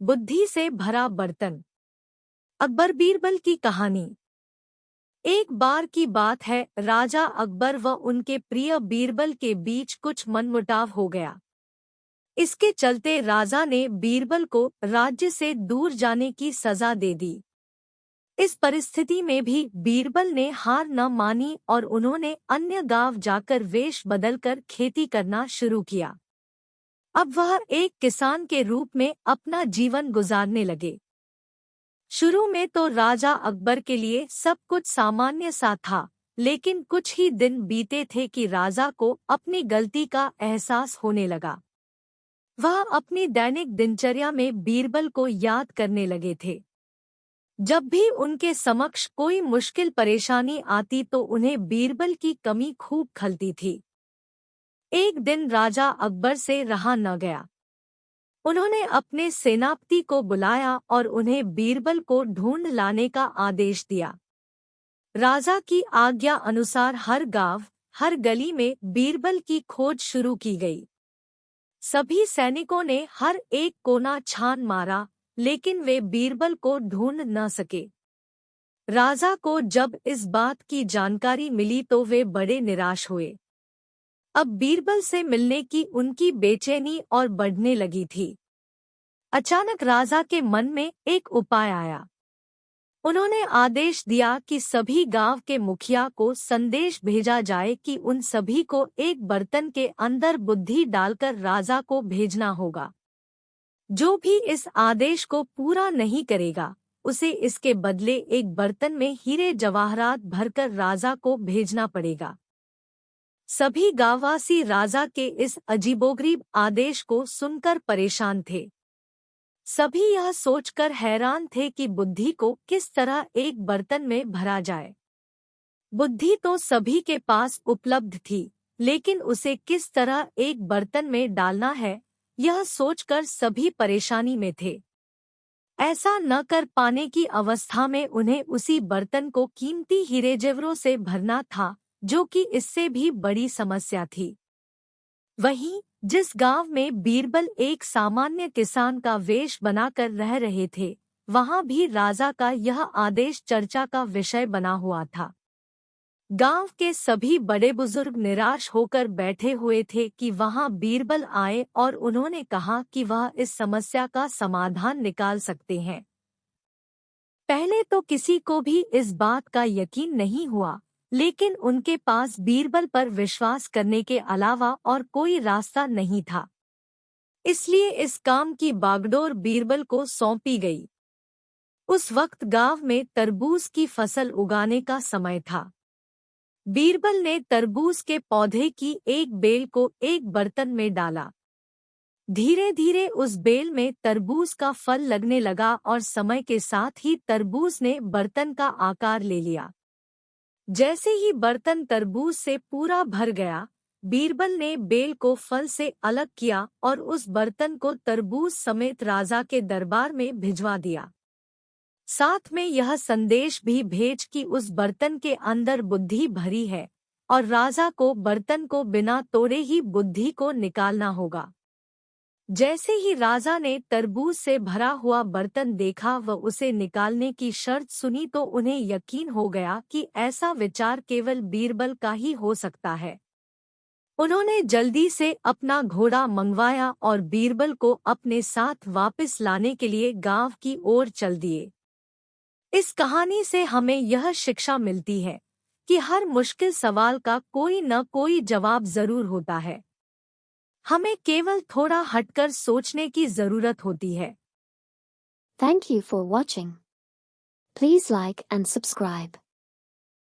बुद्धि से भरा बर्तन। अकबर बीरबल की कहानी। एक बार की बात है, राजा अकबर व उनके प्रिय बीरबल के बीच कुछ मनमुटाव हो गया। इसके चलते राजा ने बीरबल को राज्य से दूर जाने की सजा दे दी। इस परिस्थिति में भी बीरबल ने हार न मानी और उन्होंने अन्य गांव जाकर वेश बदलकर खेती करना शुरू किया। अब वह एक किसान के रूप में अपना जीवन गुजारने लगे। शुरू में तो राजा अकबर के लिए सब कुछ सामान्य सा था, लेकिन कुछ ही दिन बीते थे कि राजा को अपनी गलती का एहसास होने लगा। वह अपनी दैनिक दिनचर्या में बीरबल को याद करने लगे थे। जब भी उनके समक्ष कोई मुश्किल परेशानी आती तो उन्हें बीरबल की कमी खूब खलती थी। एक दिन राजा अकबर से रहा न गया। उन्होंने अपने सेनापति को बुलाया और उन्हें बीरबल को ढूंढ लाने का आदेश दिया। राजा की आज्ञा अनुसार हर गांव, हर गली में बीरबल की खोज शुरू की गई। सभी सैनिकों ने हर एक कोना छान मारा, लेकिन वे बीरबल को ढूंढ न सके। राजा को जब इस बात की जानकारी मिली तो वे बड़े निराश हुए। अब बीरबल से मिलने की उनकी बेचैनी और बढ़ने लगी थी। अचानक राजा के मन में एक उपाय आया। उन्होंने आदेश दिया कि सभी गांव के मुखिया को संदेश भेजा जाए कि उन सभी को एक बर्तन के अंदर बुद्धि डालकर राजा को भेजना होगा। जो भी इस आदेश को पूरा नहीं करेगा, उसे इसके बदले एक बर्तन में हीरे जवाहरात भरकर राजा को भेजना पड़ेगा। सभी गांववासी राजा के इस अजीबोगरीब आदेश को सुनकर परेशान थे। सभी यह सोचकर हैरान थे कि बुद्धि को किस तरह एक बर्तन में भरा जाए। बुद्धि तो सभी के पास उपलब्ध थी, लेकिन उसे किस तरह एक बर्तन में डालना है, यह सोचकर सभी परेशानी में थे। ऐसा न कर पाने की अवस्था में उन्हें उसी बर्तन को कीमती हीरे जेवरों से भरना था, जो कि इससे भी बड़ी समस्या थी। वहीं जिस गांव में बीरबल एक सामान्य किसान का वेश बनाकर रह रहे थे, वहां भी राजा का यह आदेश चर्चा का विषय बना हुआ था। गांव के सभी बड़े बुजुर्ग निराश होकर बैठे हुए थे कि वहां बीरबल आए और उन्होंने कहा कि वह इस समस्या का समाधान निकाल सकते हैं। पहले तो किसी को भी इस बात का यकीन नहीं हुआ, लेकिन उनके पास बीरबल पर विश्वास करने के अलावा और कोई रास्ता नहीं था। इसलिए इस काम की बागडोर बीरबल को सौंपी गई। उस वक्त गांव में तरबूज की फसल उगाने का समय था। बीरबल ने तरबूज के पौधे की एक बेल को एक बर्तन में डाला। धीरे धीरे उस बेल में तरबूज का फल लगने लगा और समय के साथ ही तरबूज ने बर्तन का आकार ले लिया। जैसे ही बर्तन तरबूज से पूरा भर गया, बीरबल ने बेल को फल से अलग किया और उस बर्तन को तरबूज समेत राजा के दरबार में भिजवा दिया। साथ में यह संदेश भी भेज कि उस बर्तन के अंदर बुद्धि भरी है और राजा को बर्तन को बिना तोड़े ही बुद्धि को निकालना होगा। जैसे ही राजा ने तरबूज से भरा हुआ बर्तन देखा व उसे निकालने की शर्त सुनी तो उन्हें यकीन हो गया कि ऐसा विचार केवल बीरबल का ही हो सकता है। उन्होंने जल्दी से अपना घोड़ा मंगवाया और बीरबल को अपने साथ वापस लाने के लिए गांव की ओर चल दिए। इस कहानी से हमें यह शिक्षा मिलती है कि हर मुश्किल सवाल का कोई न कोई जवाब जरूर होता है। हमें केवल थोड़ा हटकर सोचने की जरूरत होती है। Thank you for watching. Please like and subscribe.